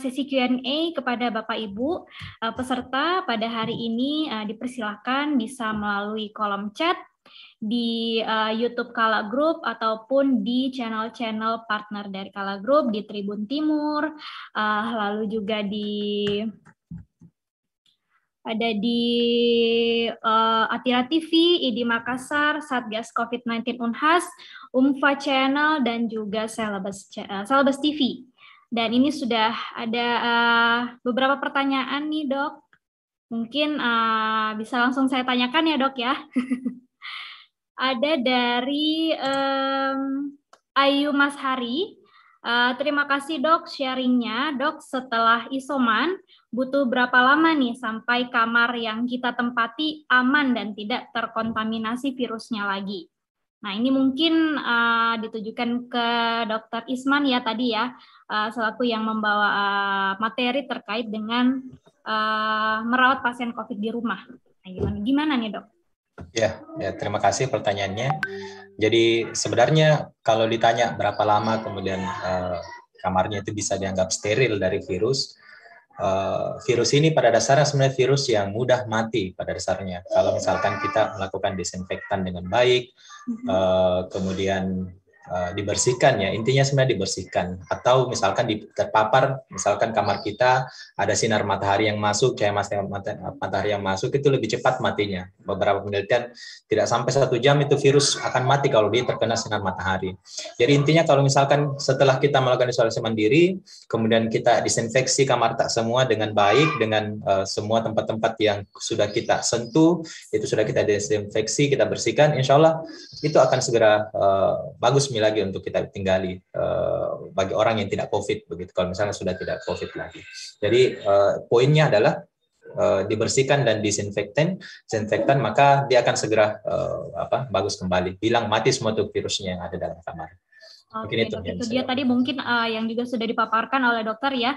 sesi Q&A kepada Bapak Ibu peserta pada hari ini. Dipersilakan bisa melalui kolom chat di YouTube Kala Group ataupun di channel-channel partner dari Kala Group di Tribun Timur, lalu juga ada di Atira TV, ID Makassar, Satgas COVID-19 Unhas, UMFA Channel, dan juga Celebes TV. Dan ini sudah ada beberapa pertanyaan nih, Dok. Mungkin bisa langsung saya tanyakan ya, Dok ya. Ada dari Ayu Mas Hari. Terima kasih, Dok, sharingnya. Dok, setelah isoman, butuh berapa lama nih sampai kamar yang kita tempati aman dan tidak terkontaminasi virusnya lagi? Nah, ini mungkin ditujukan ke Dr. Isman ya tadi ya, selaku yang membawa materi terkait dengan merawat pasien COVID di rumah. Nah, gimana nih, Dok? Ya, terima kasih pertanyaannya. Jadi sebenarnya kalau ditanya berapa lama kemudian kamarnya itu bisa dianggap steril dari virus, virus ini pada dasarnya sebenarnya virus yang mudah mati pada dasarnya. Kalau misalkan kita melakukan disinfektan dengan baik, kemudian dibersihkan ya, intinya sebenarnya dibersihkan. Atau misalkan terpapar, misalkan kamar kita ada sinar matahari yang masuk, cahaya matahari yang masuk itu lebih cepat matinya. Beberapa penelitian tidak sampai 1 jam itu virus akan mati kalau dia terkena sinar matahari. Jadi intinya kalau misalkan setelah kita melakukan isolasi mandiri, kemudian kita disinfeksi kamar tak semua dengan baik, dengan semua tempat-tempat yang sudah kita sentuh, itu sudah kita disinfeksi, kita bersihkan, insya Allah itu akan segera bagus lagi untuk kita tinggali bagi orang yang tidak COVID begitu. Kalau misalnya sudah tidak COVID lagi. Jadi poinnya adalah dibersihkan dan disinfektan, maka dia akan segera bagus kembali. Bilang mati semua tuh virusnya yang ada dalam kamar. Oke, Dok, itu dia tadi mungkin yang juga sudah dipaparkan oleh dokter ya,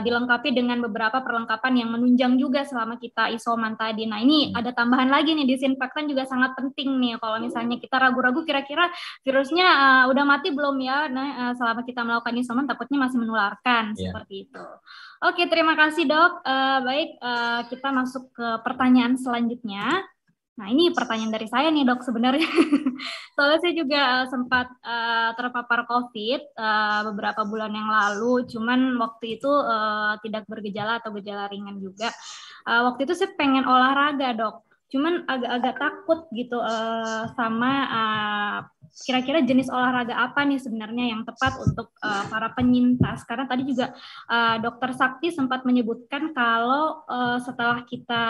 dilengkapi dengan beberapa perlengkapan yang menunjang juga selama kita isoman tadi. Nah, ini ada tambahan lagi nih, disinfektan juga sangat penting nih. Kalau misalnya kita ragu-ragu kira-kira virusnya udah mati belum ya, nah selama kita melakukan isoman takutnya masih menularkan, seperti itu. Oke, terima kasih, Dok. Baik, kita masuk ke pertanyaan selanjutnya. Nah, ini pertanyaan dari saya nih, Dok, sebenarnya. Soalnya saya juga sempat terpapar COVID beberapa bulan yang lalu, cuman waktu itu tidak bergejala atau gejala ringan juga. Waktu itu saya pengen olahraga, Dok. Cuman agak-agak takut gitu sama kira-kira jenis olahraga apa nih sebenarnya yang tepat untuk para penyintas. Karena tadi juga Dokter Sakti sempat menyebutkan kalau setelah kita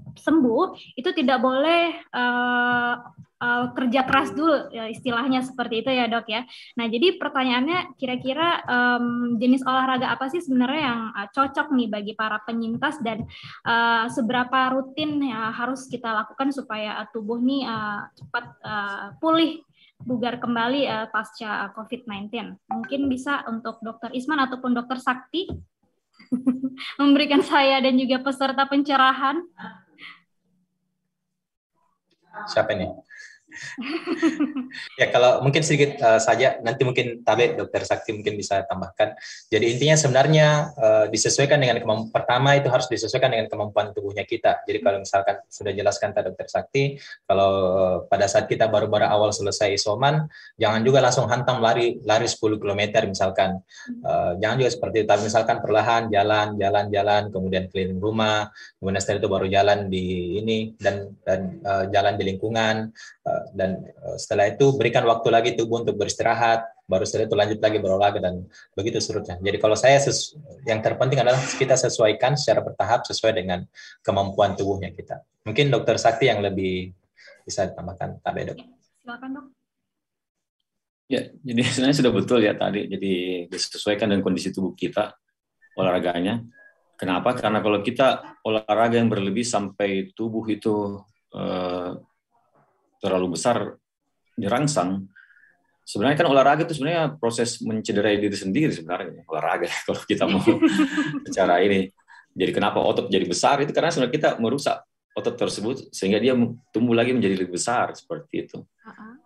sembuh itu tidak boleh kerja keras dulu ya, istilahnya seperti itu ya, Dok ya. Nah, jadi pertanyaannya kira-kira jenis olahraga apa sih sebenarnya yang cocok nih bagi para penyintas dan seberapa rutin ya harus kita lakukan supaya tubuh nih cepat pulih bugar kembali pasca COVID-19. Mungkin bisa untuk Dokter Isman ataupun Dokter Sakti memberikan saya dan juga peserta pencerahan. Siapa nih? Ya, kalau mungkin sedikit saja, nanti mungkin Tabe, Dokter Sakti mungkin bisa tambahkan. Jadi intinya sebenarnya disesuaikan dengan pertama itu harus disesuaikan dengan kemampuan tubuhnya kita. Jadi kalau misalkan sudah jelaskan tadi Dokter Sakti, kalau pada saat kita baru-baru awal selesai isoman, jangan juga langsung hantam lari 10 km misalkan. Jangan juga seperti itu. Misalkan perlahan jalan, kemudian keliling rumah, kemudian setelah itu baru jalan di ini dan jalan di lingkungan. Dan setelah itu berikan waktu lagi tubuh untuk beristirahat, baru setelah itu lanjut lagi berolahraga dan begitu seterusnya. Jadi kalau saya yang terpenting adalah kita sesuaikan secara bertahap sesuai dengan kemampuan tubuhnya kita. Mungkin Dokter Sakti yang lebih bisa ditambahkan. Dok. Silakan, Dok. Ya, jadi sebenarnya sudah betul ya tadi. Jadi disesuaikan dengan kondisi tubuh kita olahraganya. Kenapa? Karena kalau kita olahraga yang berlebih sampai tubuh itu terlalu besar dirangsang, sebenarnya kan olahraga itu sebenarnya proses mencederai diri sendiri sebenarnya olahraga kalau kita mau bicara ini. Jadi kenapa otot jadi besar itu karena sebenarnya kita merusak otot tersebut sehingga dia tumbuh lagi menjadi lebih besar seperti itu.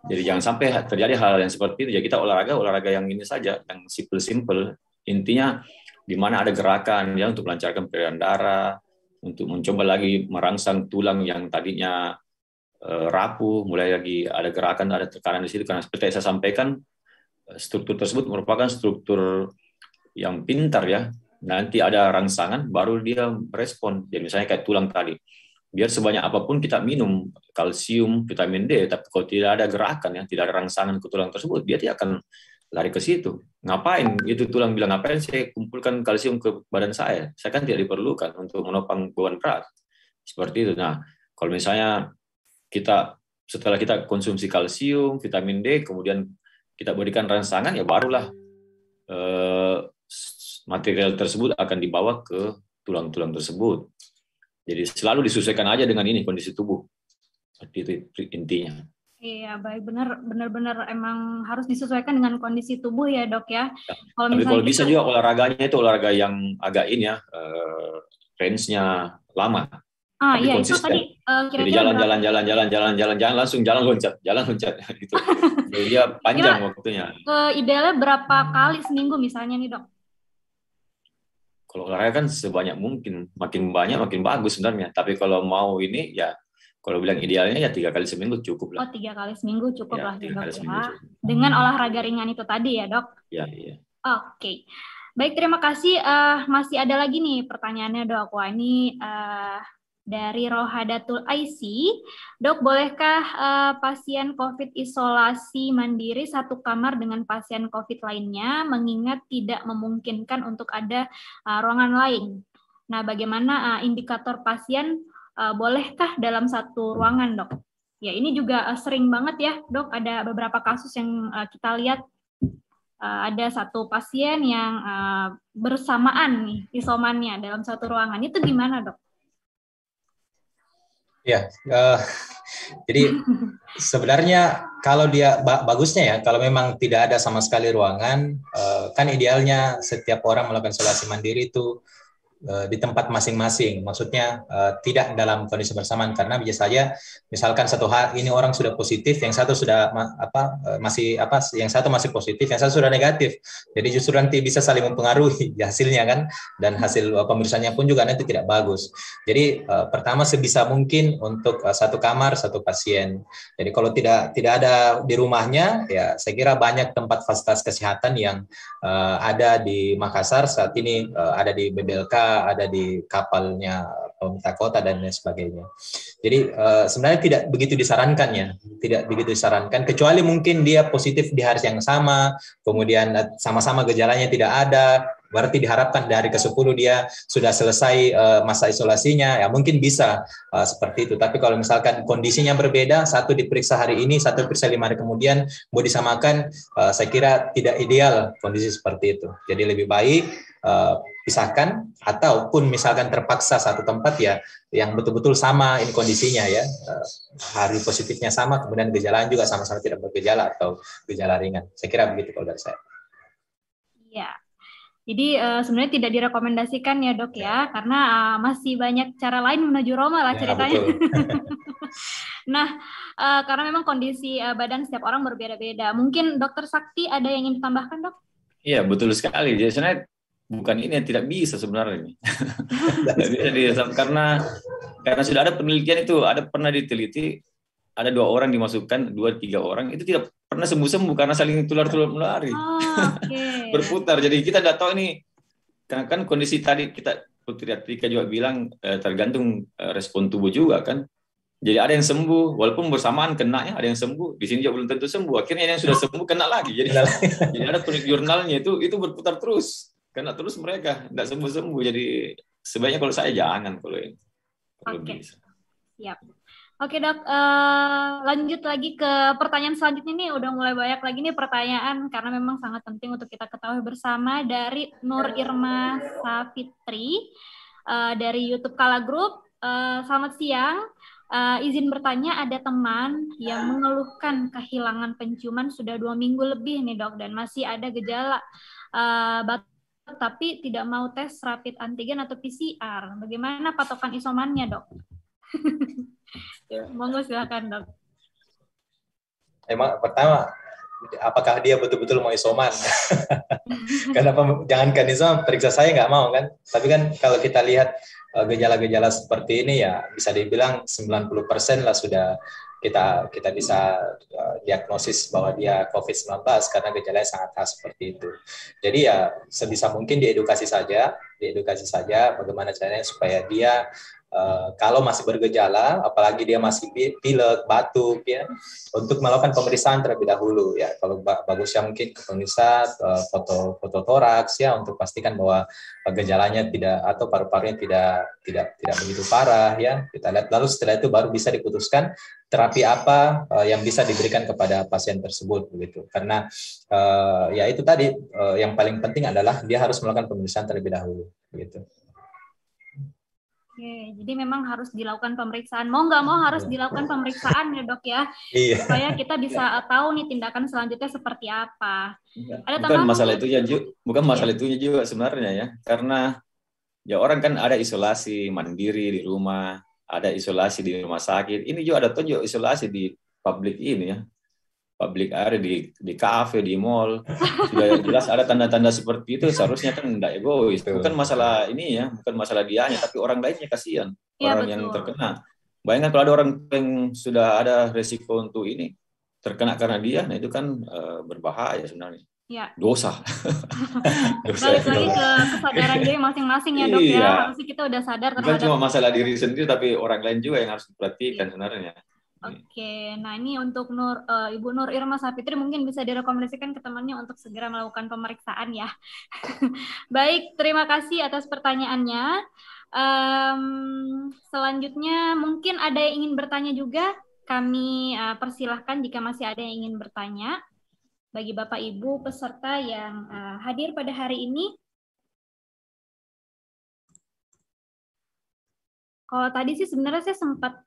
Jadi jangan sampai terjadi hal yang seperti itu. Jadi kita olahraga yang ini saja, yang simple intinya di mana ada gerakan ya untuk melancarkan peredaran darah, untuk mencoba lagi merangsang tulang yang tadinya rapuh, mulai lagi ada gerakan, ada tekanan di situ. Karena seperti yang saya sampaikan, struktur tersebut merupakan struktur yang pintar ya. Nanti ada rangsangan, baru dia respon. Jadi misalnya kayak tulang tadi, biar sebanyak apapun kita minum kalsium, vitamin D, tapi kalau tidak ada gerakan, ya, tidak ada rangsangan ke tulang tersebut, dia tidak akan lari ke situ. Ngapain? Itu tulang bilang, ngapain saya kumpulkan kalsium ke badan saya? Saya kan tidak diperlukan untuk menopang beban berat. Seperti itu. Nah, kalau misalnya kita setelah kita konsumsi kalsium, vitamin D, kemudian kita berikan rangsangan, ya barulah material tersebut akan dibawa ke tulang-tulang tersebut. Jadi selalu disesuaikan aja dengan ini kondisi tubuh. Seperti itu intinya. Iya, baik, benar emang harus disesuaikan dengan kondisi tubuh ya, Dok ya. Tapi kalau bisa juga olahraganya itu olahraga yang agak ini ya, range-nya lama. Tapi iya, konsisten. Itu tadi jadi jalan langsung jalan loncat gitu. Jadi dia panjang waktunya. Idealnya berapa kali seminggu misalnya nih, Dok? Kalau olahraga kan sebanyak mungkin, makin banyak makin bagus sebenarnya. Tapi kalau mau ini ya, kalau bilang idealnya ya 3 kali seminggu cukup lah. 3 kali seminggu cukup ya, lah ya, Dok ya. Dengan olahraga ringan itu tadi ya, Dok? Iya. Oke. Baik, terima kasih. Masih ada lagi nih pertanyaannya, Dok. Wah, ini dari Rohadatul IC. Dok, bolehkah pasien COVID isolasi mandiri satu kamar dengan pasien COVID lainnya, mengingat tidak memungkinkan untuk ada ruangan lain? Nah, bagaimana indikator pasien bolehkah dalam satu ruangan, Dok? Ya, ini juga sering banget ya, Dok. Ada beberapa kasus yang kita lihat ada satu pasien yang bersamaan nih isomannya dalam satu ruangan. Itu gimana, Dok? Ya, jadi sebenarnya kalau dia bagusnya ya, kalau memang tidak ada sama sekali ruangan, kan idealnya setiap orang melakukan isolasi mandiri itu di tempat masing-masing, maksudnya tidak dalam kondisi bersamaan, karena bisa saja misalkan satu hari ini orang sudah positif, yang satu sudah yang satu masih positif, yang satu sudah negatif, jadi justru nanti bisa saling mempengaruhi hasilnya kan, dan hasil pemeriksaannya pun juga nanti tidak bagus. Jadi pertama sebisa mungkin untuk satu kamar satu pasien. Jadi kalau tidak ada di rumahnya, ya saya kira banyak tempat fasilitas kesehatan yang ada di Makassar saat ini, ada di BBLK, ada di kapalnya pemerintah kota dan lain sebagainya. Jadi sebenarnya tidak begitu disarankan ya, tidak begitu disarankan, kecuali mungkin dia positif di hari yang sama, kemudian sama-sama gejalanya tidak ada, berarti diharapkan dari ke-10 dia sudah selesai masa isolasinya, ya mungkin bisa seperti itu. Tapi kalau misalkan kondisinya berbeda, satu diperiksa hari ini, satu diperiksa 5 hari kemudian, mau disamakan, saya kira tidak ideal kondisi seperti itu. Jadi lebih baik pisahkan, ataupun misalkan terpaksa satu tempat ya, yang betul-betul sama ini kondisinya ya, hari positifnya sama, kemudian gejala juga sama-sama tidak bergejala atau gejala ringan. Saya kira begitu kalau dari saya. Iya. Jadi sebenarnya tidak direkomendasikan ya, Dok ya, karena masih banyak cara lain menuju Roma lah ceritanya. Nah, karena memang kondisi badan setiap orang berbeda-beda. Mungkin Dokter Sakti ada yang ingin ditambahkan, Dok? Iya, betul sekali. Jadi sebenarnya bukan ini yang tidak bisa sebenarnya. Tidak bisa karena sudah ada penelitian itu, ada pernah diteliti, ada 2 orang dimasukkan, 2-3 orang itu tidak pernah sembuh-sembuh karena saling tular-tulari. Okay. Berputar. Jadi kita tidak tahu ini, karena kan kondisi tadi kita Putri Atrika juga bilang tergantung respon tubuh juga kan. Jadi ada yang sembuh, walaupun bersamaan kena ya, ada yang sembuh. Di sini juga belum tentu sembuh. Akhirnya yang sudah sembuh kena lagi. Jadi ada jurnalnya itu berputar terus. Kena terus mereka tidak sembuh-sembuh. Jadi sebaiknya kalau saya jangan kalau ini. Oke. Siap. Oke, Dok, lanjut lagi ke pertanyaan selanjutnya nih. Udah mulai banyak lagi nih pertanyaan karena memang sangat penting untuk kita ketahui bersama. Dari Nur Irma Safitri dari YouTube Kala Group. Selamat siang. Izin bertanya, ada teman yang mengeluhkan kehilangan penciuman sudah 2 minggu lebih nih, Dok, dan masih ada gejala batuk, tapi tidak mau tes rapid antigen atau PCR. Bagaimana patokan isomannya, Dok? Monggo silakan, Dok. Emang pertama apakah dia betul-betul mau isoman. Kenapa jangankan isoman, periksa saya nggak mau kan. Tapi kan kalau kita lihat gejala-gejala seperti ini ya bisa dibilang 90% lah sudah kita bisa diagnosis bahwa dia COVID-19 karena gejalanya sangat khas seperti itu. Jadi ya sebisa mungkin diedukasi saja bagaimana caranya supaya dia kalau masih bergejala, apalagi dia masih pilek, batuk, ya, untuk melakukan pemeriksaan terlebih dahulu, ya. Kalau bagusnya mungkin ke pemirsa foto toraks, ya, untuk pastikan bahwa gejalanya tidak atau paru-parunya tidak begitu parah, ya. Kita lihat, lalu setelah itu baru bisa diputuskan terapi apa yang bisa diberikan kepada pasien tersebut, begitu. Karena ya itu tadi yang paling penting adalah dia harus melakukan pemeriksaan terlebih dahulu, gitu. Oke, jadi memang harus dilakukan pemeriksaan. Mau nggak mau harus dilakukan pemeriksaan ya dok ya, Iya. supaya kita bisa tahu nih tindakan selanjutnya seperti apa. Ada bukan masalah itu ya, bukan masalah itunya juga sebenarnya ya, karena ya orang kan ada isolasi mandiri di rumah, ada isolasi di rumah sakit. Ini juga ada tunjuk isolasi di publik ini ya. Public area di kafe, di mall, sudah jelas ada tanda-tanda seperti itu. Seharusnya kan tidak egois. Bukan masalah ini ya, bukan masalah dianya, tapi orang lainnya kasihan, ya, orang betul. yang terkena. Bayangkan kalau ada orang yang sudah ada resiko untuk ini terkena karena dia, nah itu kan berbahaya sebenarnya. Ya. Dosa. Balik lagi ke kesadaran diri masing-masing ya dok ya. Harusnya kita udah sadar terhadap. Bukan cuma masalah diri sendiri, tapi orang lain juga yang harus diperhatikan sebenarnya. Oke, nah ini untuk Ibu Nur Irma Sapitri mungkin bisa direkomendasikan ke temannya untuk segera melakukan pemeriksaan ya. Baik, terima kasih atas pertanyaannya. Selanjutnya mungkin ada yang ingin bertanya juga, kami persilahkan jika masih ada yang ingin bertanya. Bagi Bapak Ibu peserta yang hadir pada hari ini. Kalau tadi sih sebenarnya saya sempat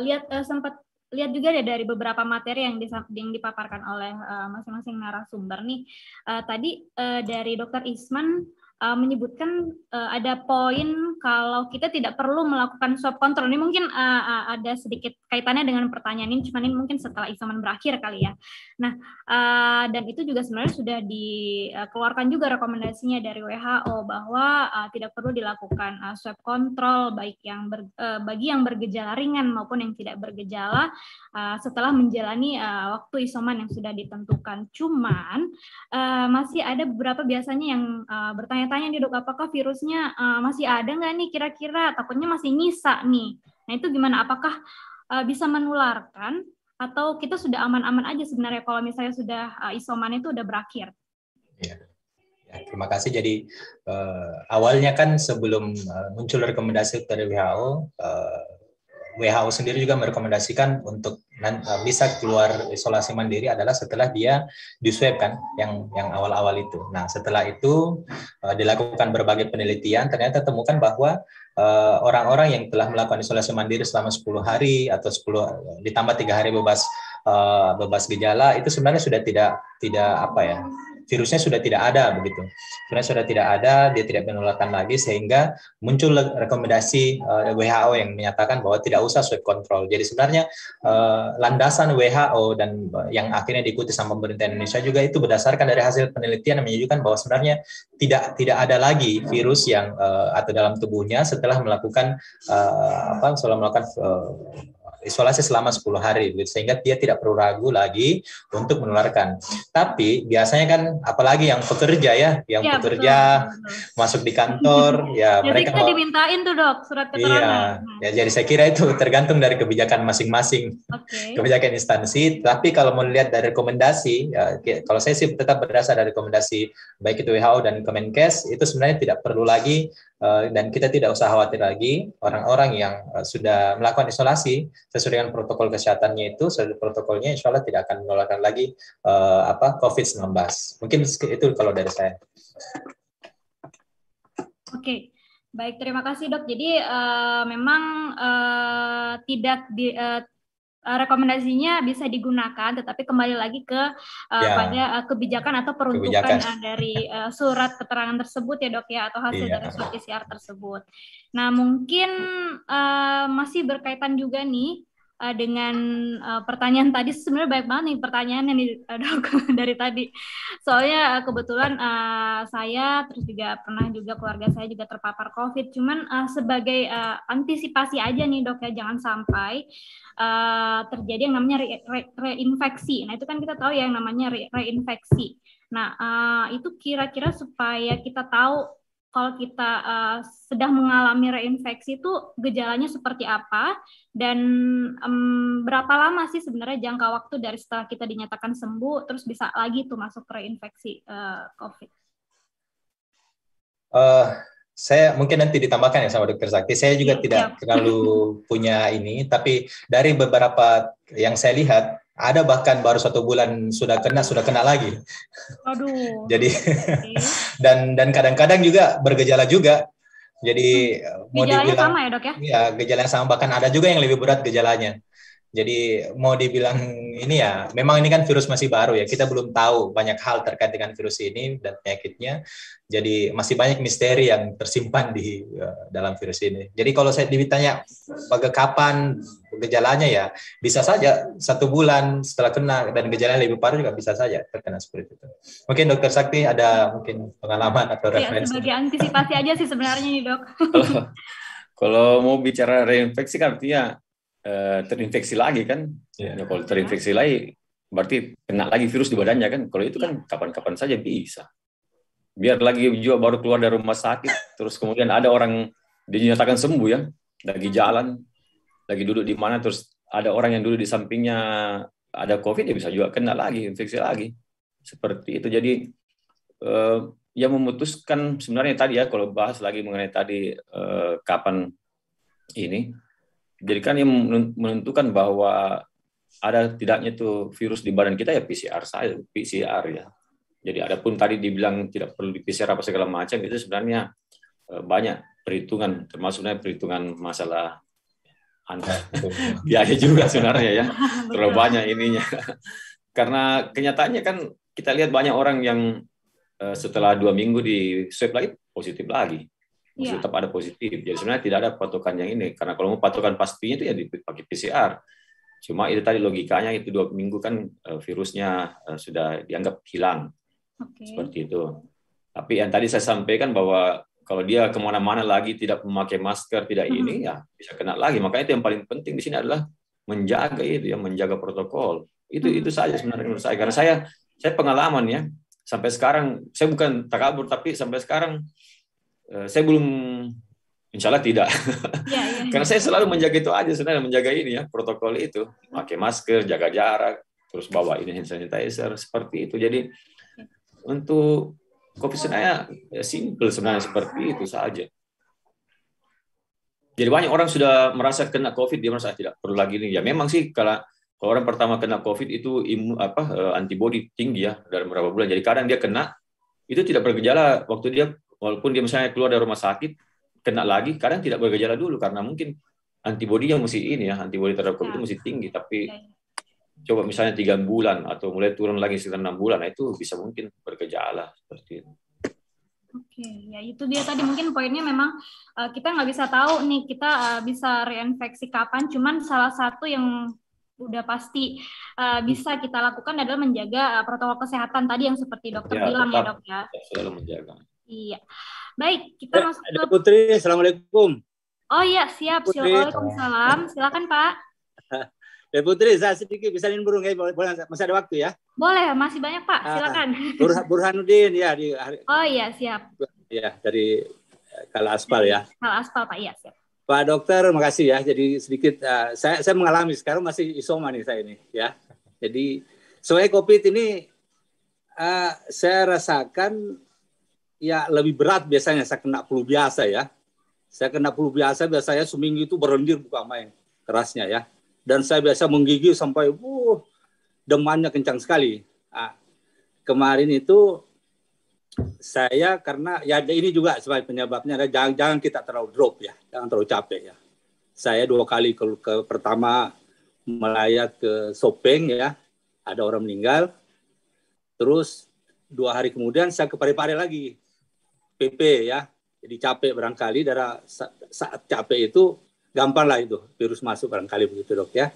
lihat juga ya dari beberapa materi yang dipaparkan oleh masing-masing narasumber nih. Tadi dari Dr. Isman menyebutkan ada poin kalau kita tidak perlu melakukan swab kontrol. Ini mungkin ada sedikit kaitannya dengan pertanyaan ini, cuman ini mungkin setelah isoman berakhir kali ya. Nah, dan itu juga sebenarnya sudah dikeluarkan juga rekomendasinya dari WHO bahwa tidak perlu dilakukan swab kontrol baik yang bagi yang bergejala ringan maupun yang tidak bergejala setelah menjalani waktu isoman yang sudah ditentukan. Cuman masih ada beberapa biasanya yang bertanya-tanya nih dok, apakah virusnya masih ada nggak nih kira-kira, takutnya masih nyisa nih. Nah itu gimana, apakah bisa menularkan atau kita sudah aman-aman aja sebenarnya kalau misalnya sudah isoman itu udah berakhir? Ya, terima kasih. Jadi awalnya kan sebelum muncul rekomendasi dari WHO, WHO sendiri juga merekomendasikan untuk bisa keluar isolasi mandiri adalah setelah dia diswab kan, yang awal-awal itu. Nah setelah itu dilakukan berbagai penelitian, ternyata temukan bahwa orang-orang yang telah melakukan isolasi mandiri selama 10 hari atau 10 ditambah 3 hari bebas gejala itu sebenarnya sudah tidak apa ya, virusnya sudah tidak ada begitu. Sebenarnya sudah tidak ada, dia tidak menularkan lagi, sehingga muncul rekomendasi WHO yang menyatakan bahwa tidak usah swab control. Jadi sebenarnya landasan WHO dan yang akhirnya diikuti sama pemerintah Indonesia juga itu berdasarkan dari hasil penelitian yang menunjukkan bahwa sebenarnya tidak ada lagi virus yang atau dalam tubuhnya setelah melakukan isolasi selama 10 hari, sehingga dia tidak perlu ragu lagi untuk menularkan. Tapi biasanya kan apalagi yang pekerja ya, betul. Masuk di kantor, ya mereka kita dimintain tuh dok surat keterangan. Iya, ya jadi saya kira itu tergantung dari kebijakan masing-masing, kebijakan instansi. Tapi kalau mau lihat dari rekomendasi, ya, kalau saya sih tetap berdasar dari rekomendasi baik itu WHO dan Kemenkes, itu sebenarnya tidak perlu lagi. Dan kita tidak usah khawatir lagi orang-orang yang sudah melakukan isolasi sesuai dengan protokol kesehatannya itu, sesuai protokolnya insya Allah tidak akan menularkan lagi COVID-19. Mungkin itu kalau dari saya. Oke, baik, terima kasih dok. Jadi memang tidak rekomendasinya bisa digunakan, tetapi kembali lagi ke pada kebijakan atau peruntukan dari surat keterangan tersebut ya dok ya, atau hasil dari swab PCR tersebut. Nah mungkin masih berkaitan juga nih dengan pertanyaan tadi. Sebenarnya banyak banget nih pertanyaannya nih Dok dari tadi. Soalnya kebetulan saya terus juga pernah juga keluarga saya juga terpapar COVID. Cuman sebagai antisipasi aja nih Dok ya, jangan sampai terjadi yang namanya reinfeksi. Nah itu kan kita tahu ya yang namanya reinfeksi. Nah itu kira-kira supaya kita tahu kalau kita sedang mengalami reinfeksi itu gejalanya seperti apa dan berapa lama sih sebenarnya jangka waktu dari setelah kita dinyatakan sembuh terus bisa lagi tuh masuk reinfeksi COVID? Saya mungkin nanti ditambahkan ya sama Dokter Sakti. Saya juga tidak terlalu punya ini, tapi dari beberapa yang saya lihat ada bahkan baru 1 bulan sudah kena lagi. Aduh. Jadi dan kadang-kadang juga bergejala juga. Jadi mau dibilang sama ya Dok ya? Iya, gejala yang sama, bahkan ada juga yang lebih berat gejalanya. Jadi mau dibilang ini ya, memang ini kan virus masih baru ya, kita belum tahu banyak hal terkait dengan virus ini dan penyakitnya. Jadi masih banyak misteri yang tersimpan di dalam virus ini. Jadi kalau saya ditanya kapan gejalanya ya, bisa saja 1 bulan setelah kena dan gejalanya lebih parah juga bisa saja terkena seperti itu. Mungkin Dokter Sakti ada mungkin pengalaman atau referensi? Ya, sebagai antisipasi aja sih sebenarnya nih Dok. Kalau mau bicara reinfeksi kan artinya terinfeksi lagi kan. Ya, kalau terinfeksi lagi berarti kena lagi virus di badannya kan. Kalau itu kan kapan-kapan saja bisa. Biar lagi juga baru keluar dari rumah sakit, terus kemudian ada orang dinyatakan sembuh ya, lagi jalan, lagi duduk di mana, terus ada orang yang duduk di sampingnya ada COVID, ya bisa juga kena lagi, infeksi lagi. Seperti itu. Jadi yang memutuskan sebenarnya tadi ya, kalau bahas lagi mengenai tadi kapan ini, jadi kan yang menentukan bahwa ada tidaknya tuh virus di badan kita ya PCR ya. Jadi adapun tadi dibilang tidak perlu di PCR apa segala macam, itu sebenarnya banyak perhitungan, termasuk perhitungan masalah biaya juga sebenarnya ya. Terlalu banyak ininya. Karena kenyataannya kan kita lihat banyak orang yang setelah 2 minggu di swab lagi positif lagi. Masih tetap ada positif. Jadi sebenarnya tidak ada patokan yang ini. Karena kalau mau patokan pastinya itu ya dipakai PCR. Cuma itu tadi logikanya itu 2 minggu kan virusnya sudah dianggap hilang. Seperti itu. Tapi yang tadi saya sampaikan bahwa kalau dia kemana-mana lagi tidak memakai masker, tidak ini ya bisa kena lagi. Makanya itu yang paling penting di sini adalah menjaga itu ya, menjaga protokol. Itu saja sebenarnya menurut saya. Karena saya pengalaman ya, sampai sekarang saya bukan takabur, tapi sampai sekarang saya belum, insya Allah tidak. Karena saya selalu menjaga itu aja sebenarnya, menjaga ini ya, protokol itu, pakai masker, jaga jarak, terus bawa ini hand sanitizer seperti itu. Jadi untuk COVID sebenarnya simple sebenarnya seperti itu saja. Jadi banyak orang sudah merasa kena COVID, dia merasa tidak perlu lagi ini. Ya memang sih kalau orang pertama kena COVID itu antibodi tinggi ya dalam beberapa bulan. Jadi kadang dia kena itu tidak bergejala waktu dia, walaupun dia misalnya keluar dari rumah sakit kena lagi, kadang tidak bergejala dulu karena mungkin antibodinya mesti ini ya, antibodi terhadap COVID itu mesti tinggi. Tapi coba misalnya 3 bulan atau mulai turun lagi sekitar 6 bulan, nah itu bisa mungkin bergejala seperti itu. Oke, ya itu dia tadi mungkin poinnya memang kita nggak bisa tahu nih kita bisa reinfeksi kapan, cuman salah satu yang udah pasti bisa kita lakukan adalah menjaga protokol kesehatan tadi yang seperti dokter bilang ya Dok ya. Selalu menjaga. Iya. Baik, kita masuk ke Putri, Assalamualaikum. Oh iya, siap. Waalaikumsalam. Silakan Pak. Putri, saya sedikit bisa burung ya, masih ada waktu ya? Boleh, masih banyak Pak. Silakan. Burhanuddin ya Oh iya, siap. Ya, dari Kala Aspal ya. Kala Aspal Pak, iya siap. Pak Dokter, makasih ya. Jadi sedikit saya mengalami sekarang masih isoma nih saya ini ya. Jadi soalnya COVID ini saya rasakan ya lebih berat biasanya saya kena flu biasa ya. Saya kena flu biasa biasanya seminggu itu berlendir bukan main kerasnya ya. Dan saya biasa menggigil sampai demamnya kencang sekali. Kemarin itu saya karena ya ini juga sebagai penyebabnya jangan kita terlalu drop ya, jangan terlalu capek ya. Saya 2 kali ke pertama melayat ke Sopeng ya, ada orang meninggal. Terus 2 hari kemudian saya ke Parepare lagi, PP ya. Jadi capek barangkali, saat capek itu gampang lah itu virus masuk barangkali begitu Dok ya.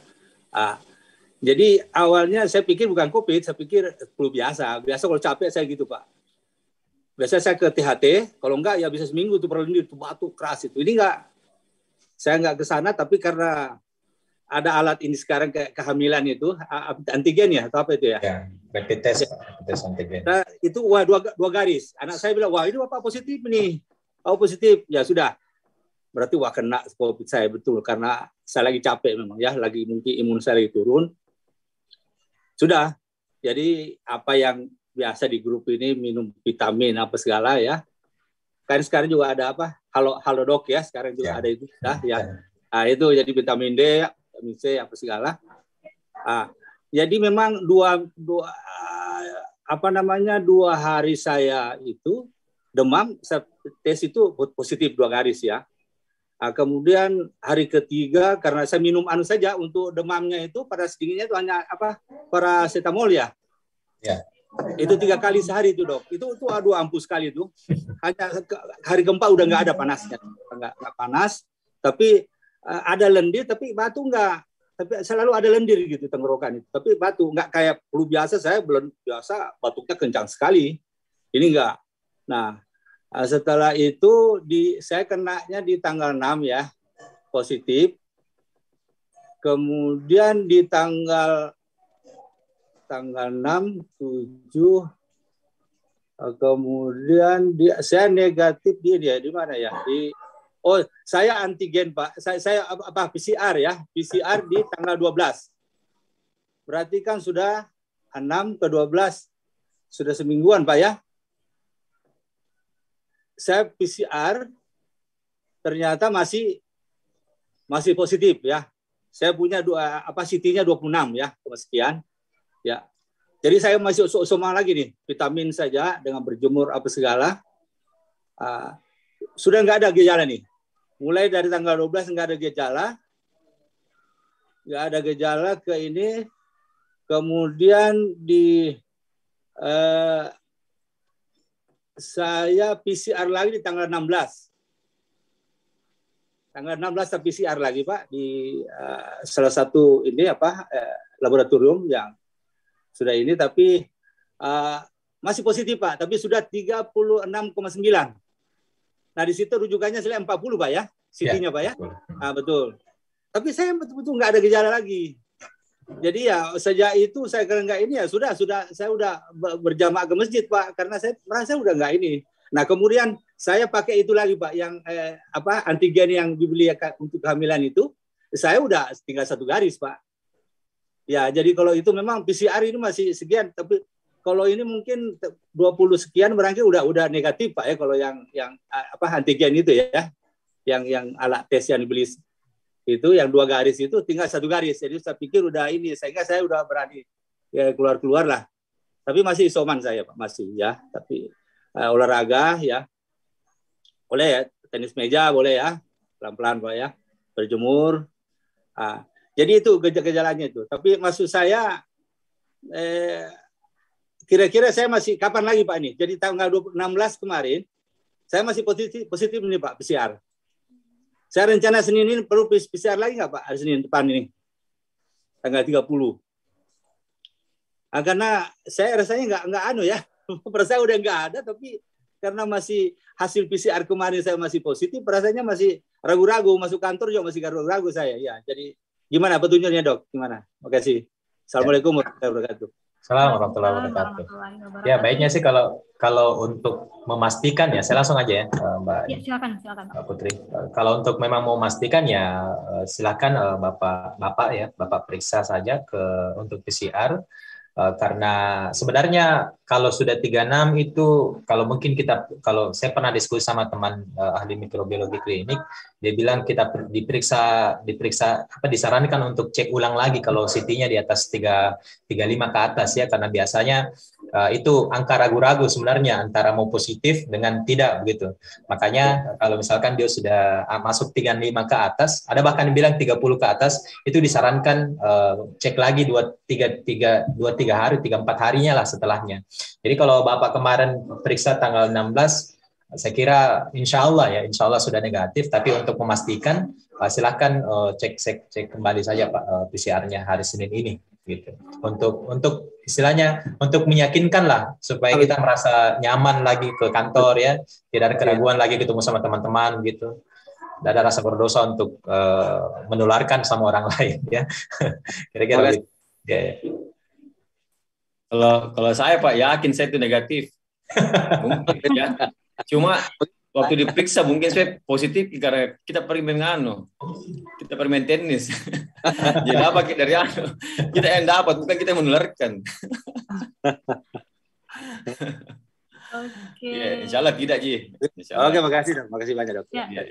Jadi awalnya saya pikir bukan COVID, saya pikir flu biasa. Biasa kalau capek saya gitu Pak. Biasa saya ke THT, kalau enggak ya bisa seminggu tuh berlendir, tuh batuk keras itu. Ini enggak, saya enggak ke sana, tapi karena ada alat ini sekarang kayak kehamilan itu, antigen ya, atau apa itu ya? Ya, rapid test antigen. Nah, itu wah dua garis. Anak saya bilang, wah ini Bapak positif nih. Oh positif, ya sudah. Berarti wah kena COVID saya betul, karena saya lagi capek memang ya, lagi mungkin imun saya lagi turun. Sudah, jadi apa yang biasa di grup ini minum vitamin apa segala ya. Kan sekarang juga ada apa? Halodoc ya, sekarang juga ada itu ya. Nah, itu jadi vitamin D, vitamin C apa segala. Jadi memang dua hari saya itu demam, saya tes itu positif 2 garis ya. Kemudian hari ketiga karena saya minum saja untuk demamnya itu pada sedinginnya itu hanya paracetamol ya. Ya. Itu 3 kali sehari itu dok. Itu aduh ampuh sekali itu. Hanya hari keempat udah nggak ada panasnya, nggak panas. Tapi ada lendir, tapi batu nggak. Tapi selalu ada lendir gitu tenggorokan itu. Tapi batu nggak kayak flu biasa. Saya belum biasa batuknya kencang sekali. Ini nggak. Nah. Setelah itu saya kenanya di tanggal 6 ya, positif. Kemudian di tanggal 6, 7, kemudian saya negatif di mana ya? Saya antigen Pak. Saya PCR ya, PCR di tanggal 12. Berarti kan sudah 6 ke 12, sudah semingguan Pak ya. Saya PCR ternyata masih positif ya. Saya punya CT-nya 26 ya, sekian. Ya. Jadi saya masih usoma lagi nih, vitamin saja dengan berjemur apa segala. Sudah nggak ada gejala nih. Mulai dari tanggal 12 nggak ada gejala. Nggak ada gejala ke ini. Kemudian saya PCR lagi di tanggal 16. Tanggal 16 saya PCR lagi Pak di salah satu laboratorium yang sudah ini, tapi masih positif Pak, tapi sudah 36,9. Nah di situ rujukannya saya 40 Pak ya, CT-nya Pak ya. Betul. Tapi saya betul-betul nggak ada gejala lagi. Jadi ya sejak itu saya kira nggak ini ya sudah saya udah berjamaah ke masjid Pak, karena saya merasa udah nggak ini. Nah kemudian saya pakai itu lagi Pak yang antigen yang dibeli untuk kehamilan itu, saya udah tinggal 1 garis Pak. Ya jadi kalau itu memang PCR ini masih sekian, tapi kalau ini mungkin 20 sekian berarti udah negatif Pak ya, kalau yang antigen itu ya, yang alat tes yang dibeli itu yang 2 garis itu tinggal 1 garis. Jadi saya pikir udah ini, sehingga saya udah berani ya keluar lah. Tapi masih isoman saya Pak, masih ya. Tapi olahraga ya boleh ya, tenis meja boleh ya, pelan-pelan Pak ya, berjemur. Jadi itu gejalanya itu. Tapi maksud saya kira-kira saya masih kapan lagi Pak ini? Jadi tanggal 16 kemarin saya masih positif ini Pak PCR. Saya rencana Senin ini perlu PCR lagi nggak Pak? Hari Senin depan ini, tanggal 30. Karena saya rasanya nggak ya. Perasaan udah nggak ada, tapi karena masih hasil PCR kemarin saya masih positif, rasanya masih ragu-ragu. Masuk kantor juga masih ragu-ragu saya. Ya, jadi gimana petunjuknya Dok? Gimana? Makasih. Assalamualaikum warahmatullahi wabarakatuh. Assalamualaikum warahmatullahi wabarakatuh. Ya baiknya sih kalau untuk memastikan ya, saya langsung aja ya Mbak. Ya, silakan Mbak Putri. Kalau untuk memang mau memastikan ya silakan Bapak periksa saja untuk PCR. Karena sebenarnya kalau sudah 36 itu kalau saya pernah diskusi sama teman ahli mikrobiologi klinik, dia bilang kita diperiksa disarankan untuk cek ulang lagi kalau CT-nya di atas 35 ke atas ya, karena biasanya itu angka ragu-ragu sebenarnya antara mau positif dengan tidak begitu. Makanya kalau misalkan dia sudah masuk 35 ke atas, ada bahkan yang bilang 30 ke atas, itu disarankan cek lagi 2-3 hari, 3-4 harinya lah setelahnya. Jadi kalau Bapak kemarin periksa tanggal 16, saya kira insya Allah sudah negatif, tapi untuk memastikan silahkan cek kembali saja Pak PCR-nya hari Senin ini gitu. Untuk istilahnya untuk meyakinkan lah supaya kita merasa nyaman lagi ke kantor ya, tidak ada keraguan lagi ketemu sama teman-teman gitu. Tidak ada rasa berdosa untuk menularkan sama orang lain ya. Kira-kira gitu. Ya. Kalau saya Pak yakin saya itu negatif. Mungkin ya. Cuma waktu diperiksa mungkin saya positif karena kita pergi main tenis. Jadi apa dari kita yang dapat bukan kita yang menularkan. Oke. Ya, insya Allah tidak Ji. Oke, makasih dok, makasih banyak dok. Ya. Ya.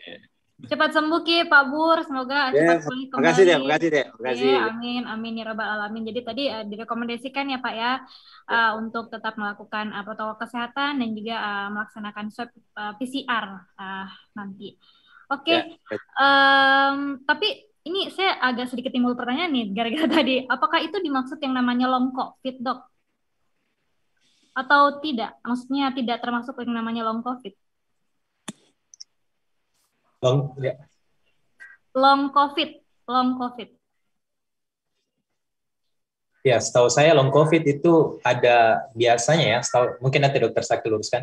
Cepat sembuh Ki Pak Bur, semoga cepat pulih kembali. Makasih deh, makasih. Ya, amin ya rabbal alamin. Jadi tadi direkomendasikan ya Pak ya untuk tetap melakukan protokol kesehatan dan juga melaksanakan swab PCR nanti. Oke. Tapi ini saya agak sedikit timbul pertanyaan nih gara-gara tadi. Apakah itu dimaksud yang namanya long COVID dok? Atau tidak? Maksudnya tidak termasuk yang namanya long COVID? Long COVID. Ya, setahu saya long COVID itu ada biasanya ya, mungkin nanti dokter Sakti luruskan.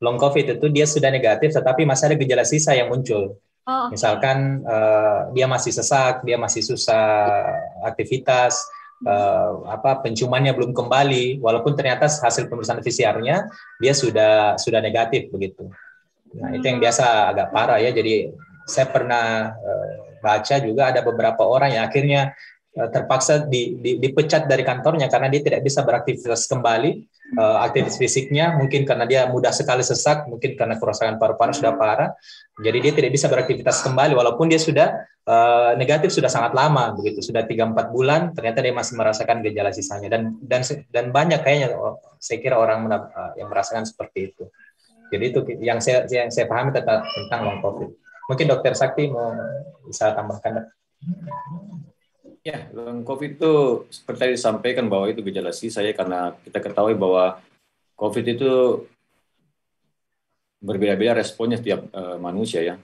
Long COVID itu dia sudah negatif, tetapi masih ada gejala sisa yang muncul. Okay. Misalkan dia masih sesak, dia masih susah aktivitas, penciumannya belum kembali, walaupun ternyata hasil pemeriksaan PCR-nya dia sudah negatif begitu. Nah, itu yang biasa agak parah ya. Jadi saya pernah baca juga ada beberapa orang yang akhirnya terpaksa dipecat dari kantornya karena dia tidak bisa beraktivitas kembali, aktivitas fisiknya mungkin karena dia mudah sekali sesak, mungkin karena kerusakan paru-paru sudah parah. Jadi dia tidak bisa beraktivitas kembali walaupun dia sudah negatif sudah sangat lama begitu, sudah 3-4 bulan ternyata dia masih merasakan gejala sisanya dan banyak kayaknya saya kira orang yang merasakan seperti itu. Jadi itu yang saya pahami tentang long COVID. Mungkin Dokter Sakti mau bisa tambahkan. Ya, long COVID itu seperti tadi disampaikan bahwa itu gejala sisa ya, karena kita ketahui bahwa COVID itu berbeda-beda responnya setiap manusia ya.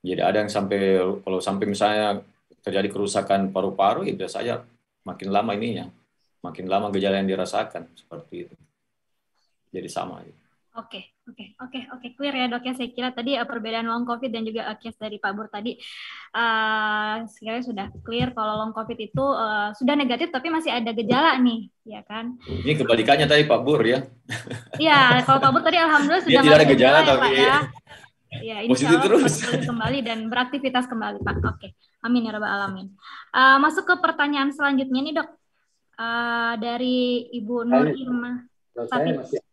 Jadi ada yang kalau sampai misalnya terjadi kerusakan paru-paru, ya biasa saja makin lama makin lama gejala yang dirasakan seperti itu. Jadi sama. Oke, clear ya dok ya. Saya kira tadi perbedaan long COVID dan juga case dari Pak Bur tadi sekiranya sudah clear kalau long COVID itu sudah negatif tapi masih ada gejala nih, ya kan? Ini kebalikannya tadi Pak Bur ya. Iya, kalau Pak Bur tadi alhamdulillah sudah tidak ada gejala ya, tapi Pak, ya. Ya, positif terus. Kembali dan beraktivitas kembali Pak. Oke, amin ya rabbal alamin. Masuk ke pertanyaan selanjutnya nih dok, dari Ibu Nur Irma. Saya masih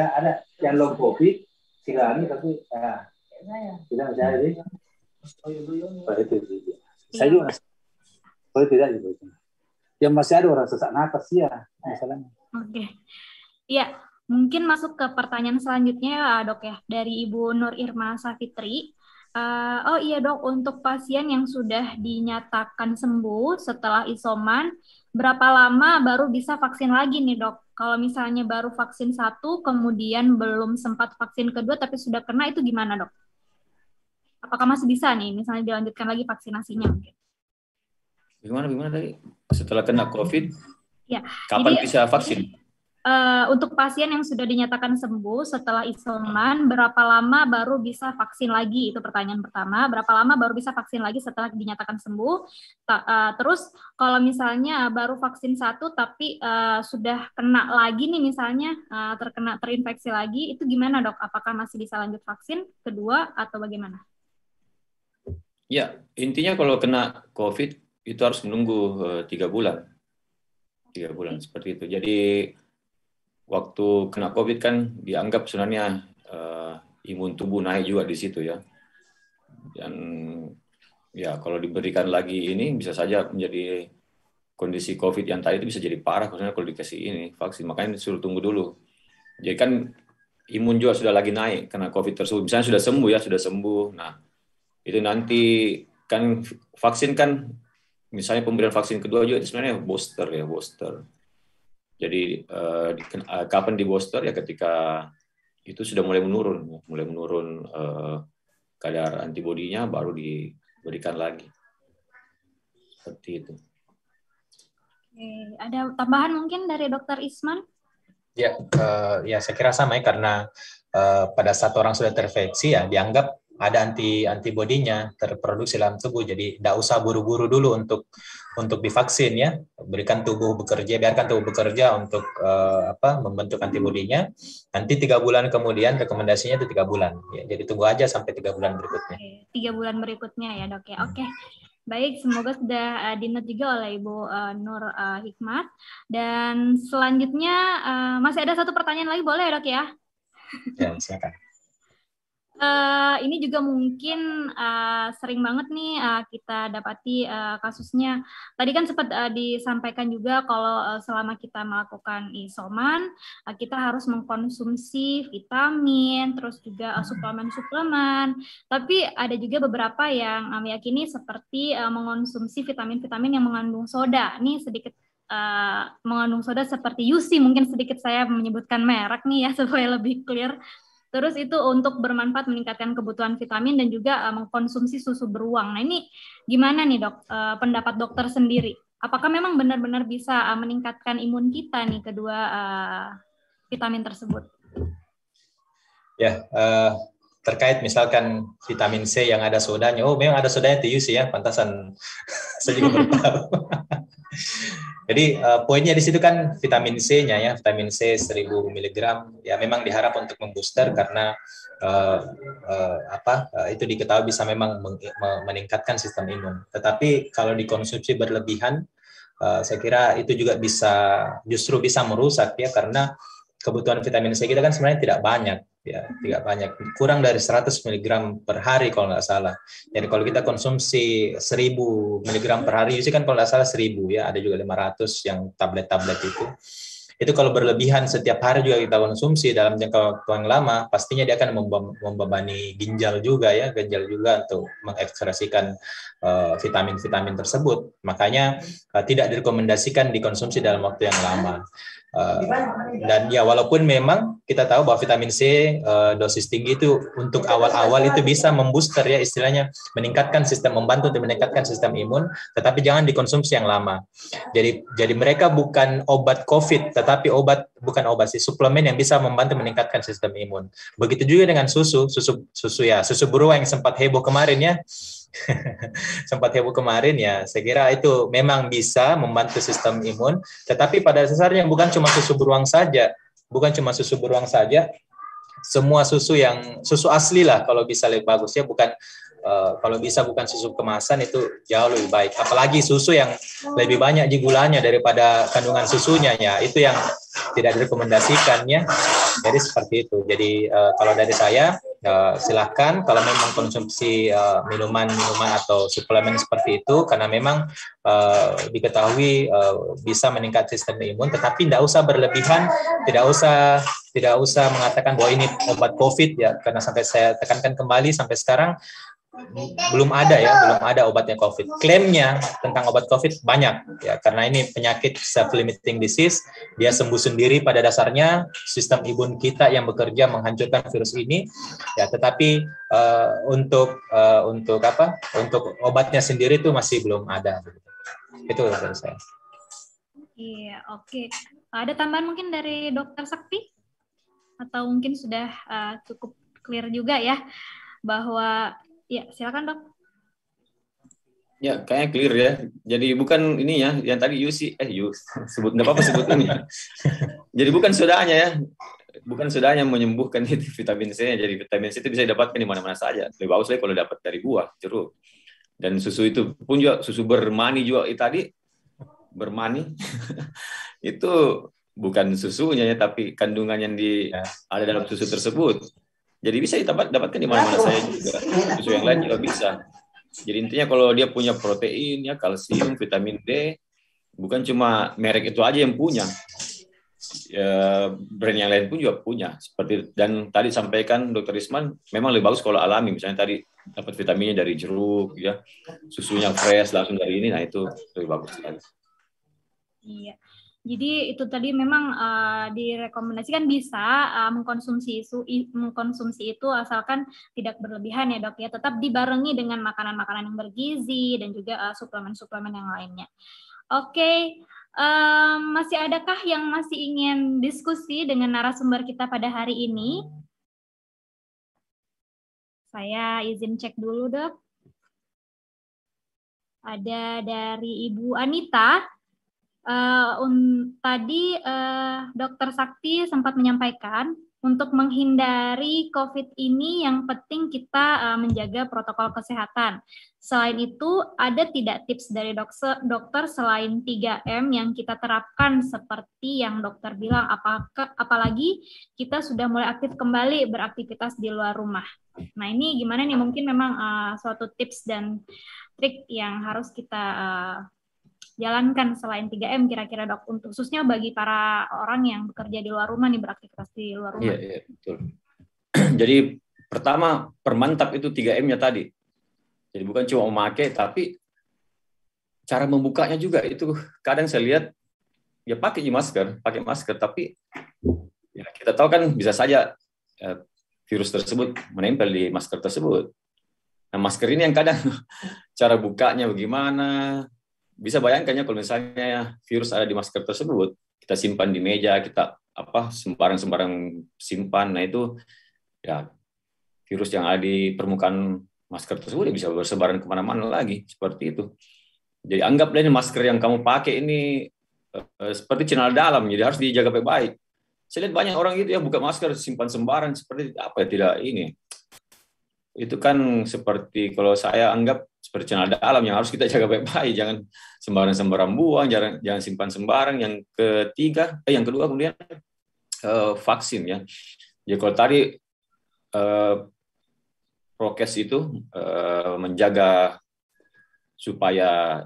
ada yang long COVID sekali tapi tidak masih ada ini. Saya juga tidak gitu. Yang masih ada orang sesak napas ya masalahnya. Oke. Iya, mungkin masuk ke pertanyaan selanjutnya dok ya dari Ibu Nur Irma Safitri. Oh iya dok, untuk pasien yang sudah dinyatakan sembuh setelah isoman, berapa lama baru bisa vaksin lagi nih dok? Kalau misalnya baru vaksin 1, kemudian belum sempat vaksin kedua, tapi sudah kena, itu gimana dok? Apakah masih bisa nih, misalnya dilanjutkan lagi vaksinasinya? Gimana tadi? Setelah kena COVID, ya, kapan jadi, bisa vaksin? Untuk pasien yang sudah dinyatakan sembuh setelah isoman, berapa lama baru bisa vaksin lagi? Itu pertanyaan pertama. Berapa lama baru bisa vaksin lagi setelah dinyatakan sembuh? Terus kalau misalnya baru vaksin 1 tapi sudah kena lagi nih misalnya, terinfeksi lagi, itu gimana dok? Apakah masih bisa lanjut vaksin kedua atau bagaimana? Ya, intinya kalau kena COVID itu harus menunggu 3 bulan. 3 bulan seperti itu. Jadi waktu kena COVID kan dianggap sebenarnya imun tubuh naik juga di situ ya. Dan ya kalau diberikan lagi ini bisa saja menjadi kondisi COVID yang tadi itu bisa jadi parah karena kalau dikasih ini vaksin. Makanya disuruh tunggu dulu. Jadi kan imun juga sudah lagi naik karena COVID tersebut. Misalnya sudah sembuh. Nah, itu nanti kan vaksin kan misalnya pemberian vaksin kedua juga itu sebenarnya booster. Jadi kapan di booster ya ketika itu sudah mulai menurun kadar antibodinya baru berikan lagi. Seperti itu. Oke, ada tambahan mungkin dari Dokter Isman? Ya, ya saya kira sama ya, karena pada saat orang sudah terinfeksi ya dianggap ada antibodinya terproduksi dalam tubuh, jadi tidak usah buru-buru dulu untuk divaksin ya, biarkan tubuh bekerja untuk membentuk antibodinya. Nanti 3 bulan kemudian rekomendasinya itu 3 bulan ya, jadi tunggu aja sampai 3 bulan berikutnya. 3 bulan berikutnya ya dok ya. Oke. Baik, semoga sudah di-note juga oleh Ibu Nur Hikmat. Dan selanjutnya masih ada satu pertanyaan lagi, boleh ya dok ya? Ya, silakan. Ini juga mungkin sering banget nih kita dapati kasusnya. Tadi kan sempat disampaikan juga kalau selama kita melakukan isoman, kita harus mengkonsumsi vitamin, terus juga suplemen-suplemen. Tapi ada juga beberapa yang meyakini seperti mengonsumsi vitamin-vitamin yang mengandung soda. Ini sedikit mengandung soda seperti UC, mungkin sedikit saya menyebutkan merek nih ya supaya lebih clear. Terus itu untuk bermanfaat meningkatkan kebutuhan vitamin dan juga mengkonsumsi susu beruang. Nah ini gimana nih dok, pendapat dokter sendiri? Apakah memang benar-benar bisa meningkatkan imun kita nih kedua vitamin tersebut? Ya, terkait misalkan vitamin C yang ada sodanya, oh memang ada sodanya TUC ya, pantasan saya juga baru tahu. Jadi poinnya di situ kan vitamin C-nya ya, vitamin C 1000 mg ya memang diharap untuk membooster karena itu diketahui bisa memang meningkatkan sistem imun. Tetapi kalau dikonsumsi berlebihan, saya kira itu juga justru bisa merusak ya, karena kebutuhan vitamin C kita kan sebenarnya tidak banyak. Ya, tidak banyak, kurang dari 100 mg per hari kalau nggak salah. Jadi kalau kita konsumsi 1000 mg per hari, itu kan kalau nggak salah 1000 ya, ada juga 500 yang tablet-tablet itu kalau berlebihan setiap hari juga kita konsumsi dalam jangka waktu yang lama, pastinya dia akan membebani ginjal juga untuk mengekspresikan vitamin-vitamin tersebut. Makanya tidak direkomendasikan dikonsumsi dalam waktu yang lama. Dan ya walaupun memang kita tahu bahwa vitamin C dosis tinggi itu untuk awal-awal itu bisa membooster ya, istilahnya membantu untuk meningkatkan sistem imun, tetapi jangan dikonsumsi yang lama. Jadi mereka bukan obat COVID, tetapi suplemen yang bisa membantu meningkatkan sistem imun. Begitu juga dengan susu beruang yang sempat heboh kemarin ya. Saya kira itu memang bisa membantu sistem imun, tetapi pada dasarnya bukan cuma susu beruang saja, semua susu asli lah kalau bisa lebih bagus ya, kalau bisa bukan susu kemasan, itu jauh lebih baik. Apalagi susu yang lebih banyak gulanya daripada kandungan susunya ya, itu yang tidak direkomendasikan ya. Jadi seperti itu. Jadi kalau dari saya silahkan kalau memang konsumsi minuman atau suplemen seperti itu, karena memang diketahui bisa meningkat sistem imun, tetapi tidak usah berlebihan, tidak usah mengatakan bahwa ini obat COVID ya, karena sampai saya tekankan kembali sampai sekarang belum ada obatnya COVID. Klaimnya tentang obat COVID banyak ya, karena ini penyakit self-limiting disease, dia sembuh sendiri pada dasarnya, sistem imun kita yang bekerja menghancurkan virus ini ya, tetapi untuk obatnya sendiri itu masih belum ada. Itu dari saya. Iya, oke. Ada tambahan mungkin dari Dokter Sakti? Atau mungkin sudah cukup clear juga ya bahwa ya, silakan dok. Ya, kayaknya clear ya. Jadi bukan ini ya, yang tadi sebut nggak apa-apa sebut ini. Jadi bukan sodanya ya, bukan sodanya menyembuhkan itu vitamin C. Jadi vitamin C itu bisa didapatkan di mana-mana saja. Lebih bagus lagi kalau dapat dari buah, jeruk. Dan susu itu pun juga susu bermani juga. Tadi bermani itu bukan susunya ya, tapi kandungan yang ada dalam susu tersebut. Jadi bisa dapatkan di mana-mana saya juga. Susu yang lain juga bisa. Jadi intinya kalau dia punya protein, ya kalsium, vitamin D, bukan cuma merek itu aja yang punya. Brand yang lain pun juga punya. Dan tadi sampaikan Dr. Isman, memang lebih bagus kalau alami. Misalnya tadi dapat vitaminnya dari jeruk, ya, susunya fresh langsung dari ini, nah itu lebih bagus sekali. Iya. Jadi itu tadi memang direkomendasikan bisa mengkonsumsi itu asalkan tidak berlebihan ya dok ya, tetap dibarengi dengan makanan-makanan yang bergizi dan juga suplemen-suplemen yang lainnya. Oke, masih adakah yang masih ingin diskusi dengan narasumber kita pada hari ini? Saya izin cek dulu dok. Ada dari Ibu Anita. Tadi Dokter Sakti sempat menyampaikan untuk menghindari COVID ini yang penting kita menjaga protokol kesehatan. Selain itu, ada tidak tips dari dokter selain 3M yang kita terapkan seperti yang dokter bilang, apalagi kita sudah mulai aktif kembali beraktivitas di luar rumah. Nah ini gimana nih, mungkin memang suatu tips dan trik yang harus kita jalankan selain 3M kira-kira dok, untuk khususnya bagi para orang yang bekerja di luar rumah nih, beraktivitas di luar rumah. Iya, betul. Jadi pertama permantap itu 3M-nya tadi. Jadi bukan cuma memakai, tapi cara membukanya juga itu kadang saya lihat ya pakai masker, tapi ya kita tahu kan bisa saja virus tersebut menempel di masker tersebut. Nah masker ini yang kadang cara bukanya bagaimana. Bisa bayangkan ya kalau misalnya virus ada di masker tersebut, kita simpan di meja, kita sembarang simpan, nah itu ya virus yang ada di permukaan masker tersebut ya bisa bersebaran kemana-mana lagi, seperti itu. Jadi anggaplah ini masker yang kamu pakai ini seperti channel dalam, jadi harus dijaga baik-baik. Saya lihat banyak orang gitu ya buka masker simpan sembarang, seperti apa ya, tidak ini. Itu kan seperti kalau saya anggap seperti channel dalam yang harus kita jaga baik-baik, jangan sembarang buang, jangan simpan sembarang. Yang kedua kemudian vaksin ya. Jadi kalau tadi prokes itu menjaga supaya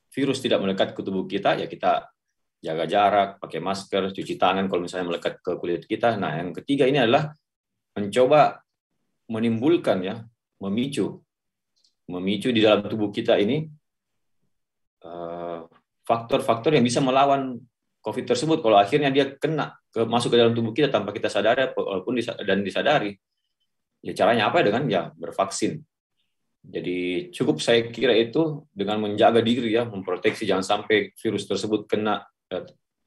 virus tidak melekat ke tubuh kita, ya kita jaga jarak, pakai masker, cuci tangan kalau misalnya melekat ke kulit kita. Nah yang ketiga ini adalah mencoba menimbulkan ya, memicu di dalam tubuh kita ini faktor-faktor yang bisa melawan COVID tersebut. Kalau akhirnya dia masuk ke dalam tubuh kita tanpa kita sadari, walaupun disadari, ya caranya apa? Dengan ya bervaksin. Jadi cukup saya kira itu dengan menjaga diri ya, memproteksi jangan sampai virus tersebut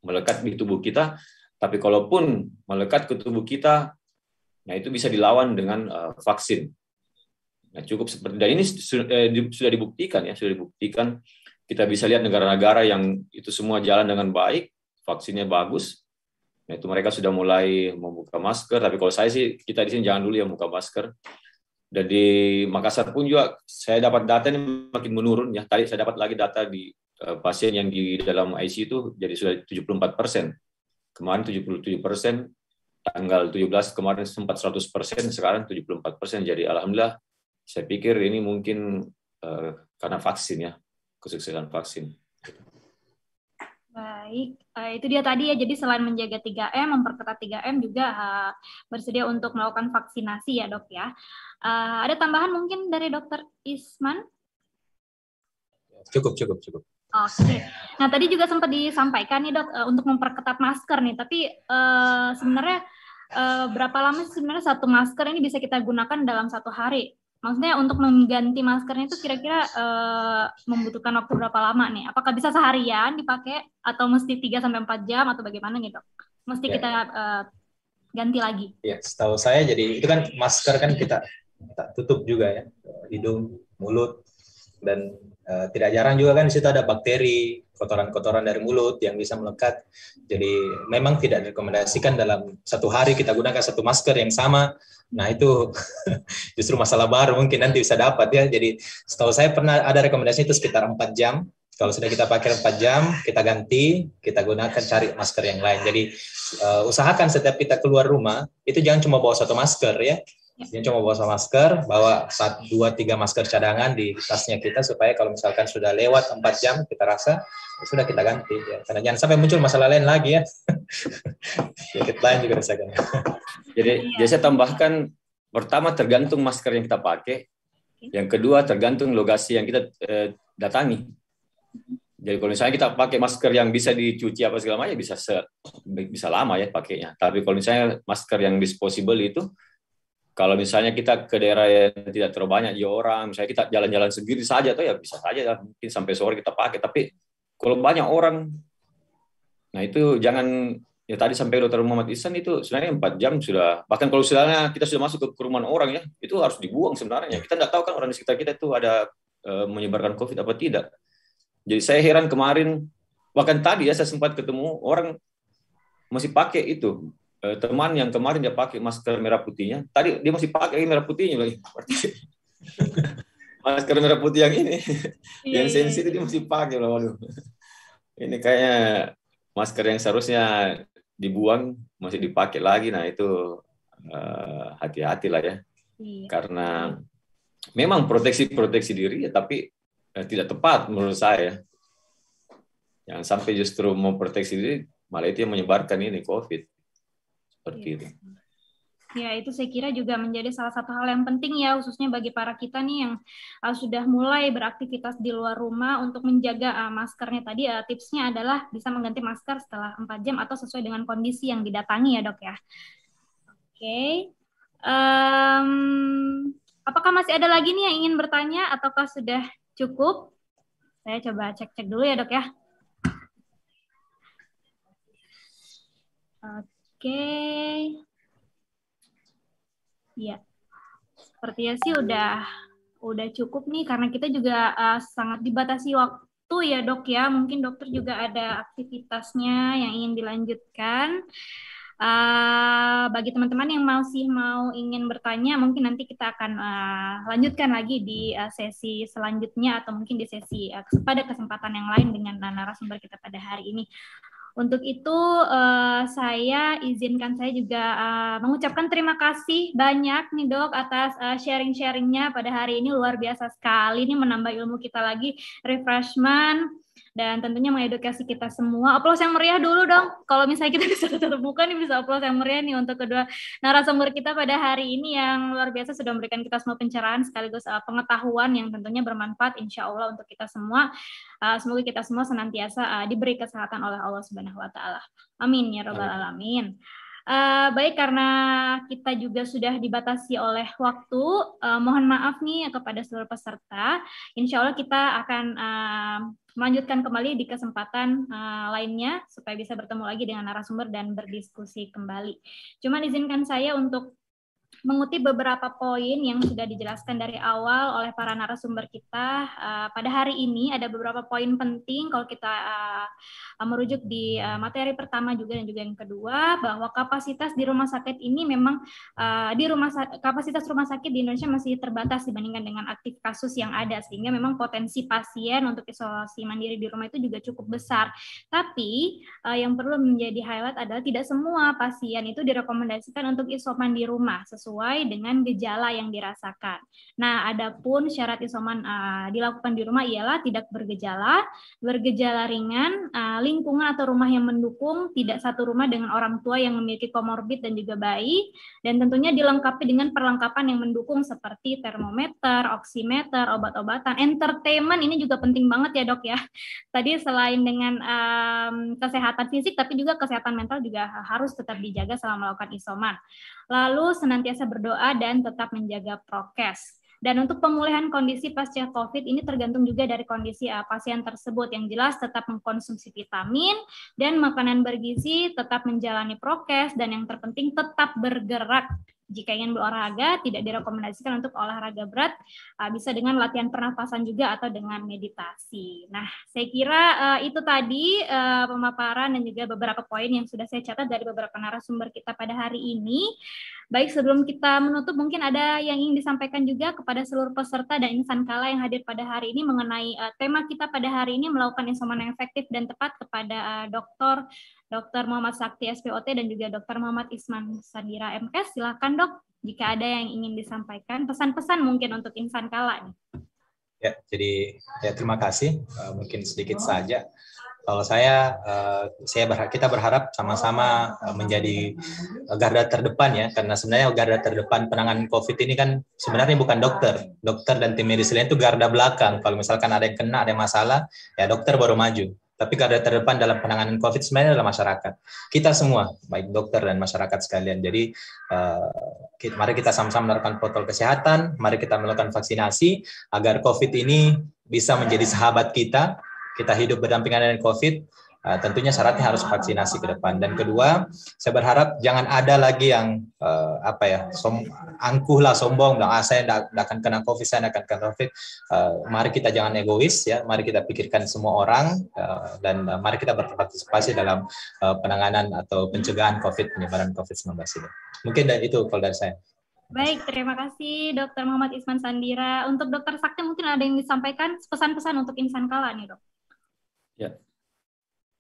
melekat di tubuh kita. Tapi kalaupun melekat ke tubuh kita, nah itu bisa dilawan dengan vaksin. Nah cukup seperti, dan ini sudah dibuktikan ya, kita bisa lihat negara-negara yang itu semua jalan dengan baik, vaksinnya bagus. Nah itu mereka sudah mulai membuka masker. Tapi kalau saya sih, kita di sini jangan dulu ya membuka masker. Dan di Makassar pun juga saya dapat data ini makin menurun ya. Tadi saya dapat lagi data di pasien yang di dalam ICU itu jadi sudah 74%. Kemarin 77%. Tanggal 17 kemarin sempat 100%, sekarang 74%. Jadi alhamdulillah, saya pikir ini mungkin karena vaksin ya, kesuksesan vaksin. Baik, itu dia tadi ya. Jadi selain menjaga 3M, memperketat 3M juga bersedia untuk melakukan vaksinasi ya dok ya. Ada tambahan mungkin dari Dokter Isman? Cukup. Oke. Nah tadi juga sempat disampaikan nih dok untuk memperketat masker nih. Tapi sebenarnya berapa lama sebenarnya satu masker ini bisa kita gunakan dalam satu hari? Maksudnya untuk mengganti maskernya itu kira-kira membutuhkan waktu berapa lama nih? Apakah bisa seharian dipakai atau mesti 3-4 jam atau bagaimana nih dok? Mesti kita ganti lagi? Ya, setahu saya jadi itu kan masker kan kita tutup juga ya, hidung, mulut, dan tidak jarang juga kan di situ ada bakteri, kotoran-kotoran dari mulut yang bisa melekat. Jadi memang tidak direkomendasikan dalam satu hari kita gunakan satu masker yang sama. Nah itu justru masalah baru mungkin nanti bisa dapat ya. Jadi setahu saya pernah ada rekomendasi itu sekitar 4 jam. Kalau sudah kita pakai 4 jam, kita ganti, kita gunakan cari masker yang lain. Jadi usahakan setiap kita keluar rumah itu jangan cuma bawa satu masker ya. Jangan cuma bawa satu masker, bawa 2-3 masker cadangan di tasnya kita supaya kalau misalkan sudah lewat 4 jam kita rasa sudah kita ganti ya. Karena jangan sampai muncul masalah lain lagi ya. Penyakit lain juga bisa ganti. Jadi saya tambahkan, pertama tergantung masker yang kita pakai, yang kedua tergantung lokasi yang kita datangi. Jadi kalau misalnya kita pakai masker yang bisa dicuci apa segala macam, bisa lama ya pakainya. Tapi kalau misalnya masker yang disposable itu, kalau misalnya kita ke daerah yang tidak terlalu banyak orang, misalnya kita jalan-jalan sendiri saja, tuh ya bisa saja ya, mungkin sampai sore kita pakai. Tapi kalau banyak orang, nah itu jangan, ya tadi sampai Dr. Muhammad Ihsan itu sebenarnya 4 jam sudah, bahkan kalau misalnya kita sudah masuk ke kerumunan orang ya, itu harus dibuang sebenarnya. Kita nggak tahu kan orang di sekitar kita itu ada menyebarkan COVID apa tidak. Jadi saya heran kemarin, bahkan tadi ya saya sempat ketemu orang masih pakai itu. Teman yang kemarin dia pakai masker merah putihnya, tadi dia masih pakai merah putihnya lagi. Masker merah putih yang ini, yang sensitif dia masih pakai loh. Waduh. Ini kayaknya masker yang seharusnya dibuang masih dipakai lagi. Nah itu hati-hati lah ya. Karena memang proteksi diri, tapi tidak tepat menurut saya. Jangan sampai justru memproteksi diri, malah itu yang menyebarkan ini COVID. Seperti itu. Ya, itu saya kira juga menjadi salah satu hal yang penting ya, khususnya bagi para kita nih yang sudah mulai beraktivitas di luar rumah untuk menjaga maskernya. Tadi tipsnya adalah bisa mengganti masker setelah 4 jam atau sesuai dengan kondisi yang didatangi ya dok ya. Oke. Apakah masih ada lagi nih yang ingin bertanya ataukah sudah cukup? Saya coba cek-cek dulu ya dok ya. Oke. Ya, sepertinya sih udah cukup nih karena kita juga sangat dibatasi waktu ya dok ya. Mungkin dokter juga ada aktivitasnya yang ingin dilanjutkan. Bagi teman-teman yang masih ingin bertanya, mungkin nanti kita akan lanjutkan lagi di sesi selanjutnya atau mungkin di sesi pada kesempatan yang lain dengan narasumber kita pada hari ini. Untuk itu saya juga mengucapkan terima kasih banyak nih dok atas sharing-sharingnya pada hari ini, luar biasa sekali nih, menambah ilmu kita lagi, refreshment, dan tentunya mengedukasi kita semua. Aplaus yang meriah dulu dong. Kalau misalnya kita bisa tetap buka nih, bisa aplaus yang meriah nih untuk kedua narasumber kita pada hari ini yang luar biasa sudah memberikan kita semua pencerahan sekaligus pengetahuan yang tentunya bermanfaat insya Allah untuk kita semua. Semoga kita semua senantiasa diberi kesehatan oleh Allah Subhanahu wa taala. Amin ya rabbal alamin. Baik, karena kita juga sudah dibatasi oleh waktu, mohon maaf nih kepada seluruh peserta. Insya Allah kita akan melanjutkan kembali di kesempatan lainnya supaya bisa bertemu lagi dengan narasumber dan berdiskusi kembali. Cuman izinkan saya untuk mengutip beberapa poin yang sudah dijelaskan dari awal oleh para narasumber kita. Pada hari ini ada beberapa poin penting kalau kita merujuk di materi pertama juga dan juga yang kedua, bahwa kapasitas di rumah sakit ini memang kapasitas rumah sakit di Indonesia masih terbatas dibandingkan dengan aktif kasus yang ada, sehingga memang potensi pasien untuk isolasi mandiri di rumah itu juga cukup besar. Tapi yang perlu menjadi highlight adalah tidak semua pasien itu direkomendasikan untuk isoman di rumah sesuai dengan gejala yang dirasakan. Nah, adapun syarat isoman dilakukan di rumah ialah tidak bergejala ringan, lingkungan atau rumah yang mendukung, tidak satu rumah dengan orang tua yang memiliki komorbid dan juga bayi, dan tentunya dilengkapi dengan perlengkapan yang mendukung seperti termometer, oximeter, obat-obatan, entertainment. Ini juga penting banget ya dok ya. Tadi selain dengan kesehatan fisik, tapi juga kesehatan mental juga harus tetap dijaga selama melakukan isoman. Lalu senantiasa berdoa dan tetap menjaga prokes. Dan untuk pemulihan kondisi pasca COVID ini tergantung juga dari kondisi pasien tersebut. Yang jelas tetap mengkonsumsi vitamin dan makanan bergizi, tetap menjalani prokes, dan yang terpenting tetap bergerak. Jika ingin berolahraga, tidak direkomendasikan untuk olahraga berat, bisa dengan latihan pernafasan juga atau dengan meditasi. Nah, saya kira itu tadi pemaparan dan juga beberapa poin yang sudah saya catat dari beberapa narasumber kita pada hari ini. Baik, sebelum kita menutup, mungkin ada yang ingin disampaikan juga kepada seluruh peserta dan insan kala yang hadir pada hari ini mengenai tema kita pada hari ini, melakukan isoman yang efektif dan tepat, kepada Dr. Muhammad Sakti SPOT dan juga Dr. Muhammad Isman Sandira MKes. Silakan dok, jika ada yang ingin disampaikan, pesan-pesan mungkin untuk insan kala nih. Ya, jadi ya terima kasih. Mungkin sedikit saja. Kalau kita berharap sama-sama menjadi garda terdepan ya, karena sebenarnya garda terdepan penanganan COVID ini kan sebenarnya bukan dokter dan tim medis lain itu garda belakang. Kalau misalkan ada yang kena, ada yang masalah, ya dokter baru maju. Tapi garda terdepan dalam penanganan COVID sebenarnya adalah masyarakat. Kita semua, baik dokter dan masyarakat sekalian. Jadi mari kita sama-sama melakukan protokol kesehatan, mari kita melakukan vaksinasi agar COVID ini bisa menjadi sahabat kita. Kita hidup berdampingan dengan COVID, tentunya syaratnya harus vaksinasi ke depan. Dan kedua, saya berharap jangan ada lagi yang angkuh lah, sombong, saya tidak akan kena COVID, saya tidak akan kena COVID. Mari kita jangan egois ya, mari kita pikirkan semua orang dan mari kita berpartisipasi dalam penanganan atau pencegahan COVID, penyebaran COVID-19 ini. Mungkin itu kalau dari saya. Baik, terima kasih Dr. Muhammad Isman Sandira. Untuk Dr. Sakti mungkin ada yang disampaikan pesan-pesan untuk insan kala nih, Dok. Ya,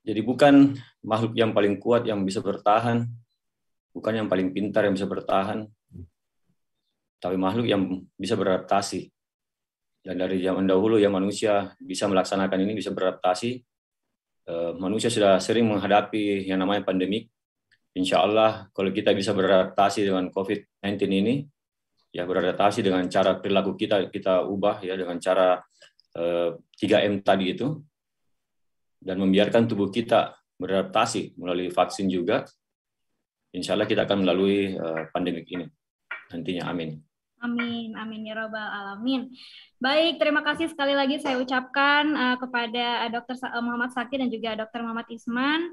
jadi bukan makhluk yang paling kuat yang bisa bertahan, bukan yang paling pintar yang bisa bertahan, tapi makhluk yang bisa beradaptasi. Dan dari zaman dahulu yang manusia bisa melaksanakan ini, bisa beradaptasi, manusia sudah sering menghadapi yang namanya pandemik. Insya Allah kalau kita bisa beradaptasi dengan COVID-19 ini, ya beradaptasi dengan cara perilaku kita ubah ya dengan cara 3M tadi itu, dan membiarkan tubuh kita beradaptasi melalui vaksin juga, insya Allah kita akan melalui pandemik ini nantinya. Amin. Amin, amin ya Rabbal Alamin. Baik, terima kasih sekali lagi saya ucapkan kepada Dr. Muhammad Sakti dan juga Dr. Muhammad Isman.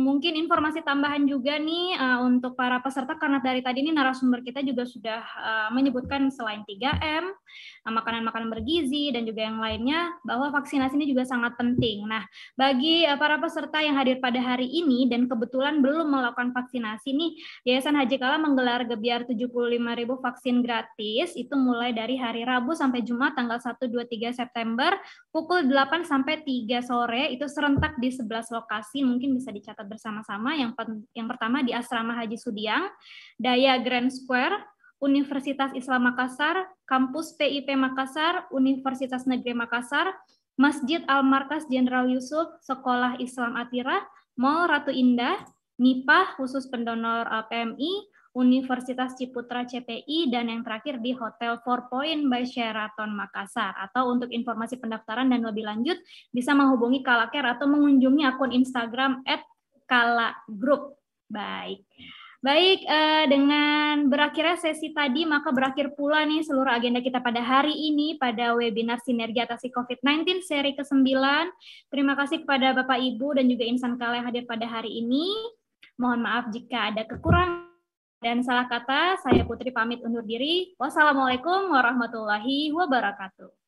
Mungkin informasi tambahan juga nih untuk para peserta, karena dari tadi ini narasumber kita juga sudah menyebutkan selain 3M, makanan-makanan bergizi dan juga yang lainnya, bahwa vaksinasi ini juga sangat penting. Nah, bagi para peserta yang hadir pada hari ini dan kebetulan belum melakukan vaksinasi nih, Yayasan Haji Kala menggelar Gebiar 75.000 vaksin gratis, itu mulai dari hari Rabu sampai Jumat tanggal 1, 2, 3 September pukul 8 sampai 3 sore, itu serentak di 11 lokasi, mungkin bisa dicatat bersama-sama. Yang pertama di Asrama Haji Sudiang, Daya Grand Square, Universitas Islam Makassar, Kampus PIP Makassar, Universitas Negeri Makassar, Masjid Al-Markas Jenderal Yusuf, Sekolah Islam Atira, Mall Ratu Indah, NIPA khusus pendonor PMI, Universitas Ciputra CPI, dan yang terakhir di Hotel 4 Point by Sheraton Makassar. Atau untuk informasi pendaftaran dan lebih lanjut bisa menghubungi Kalacare atau mengunjungi akun Instagram @kalagroup. Baik, dengan berakhirnya sesi tadi, maka berakhir pula nih seluruh agenda kita pada hari ini pada webinar Sinergi Atasi COVID-19 seri ke-9. Terima kasih kepada Bapak Ibu dan juga insan Kala yang hadir pada hari ini. Mohon maaf jika ada kekurangan dan salah kata. Saya Putri pamit undur diri. Wassalamualaikum warahmatullahi wabarakatuh.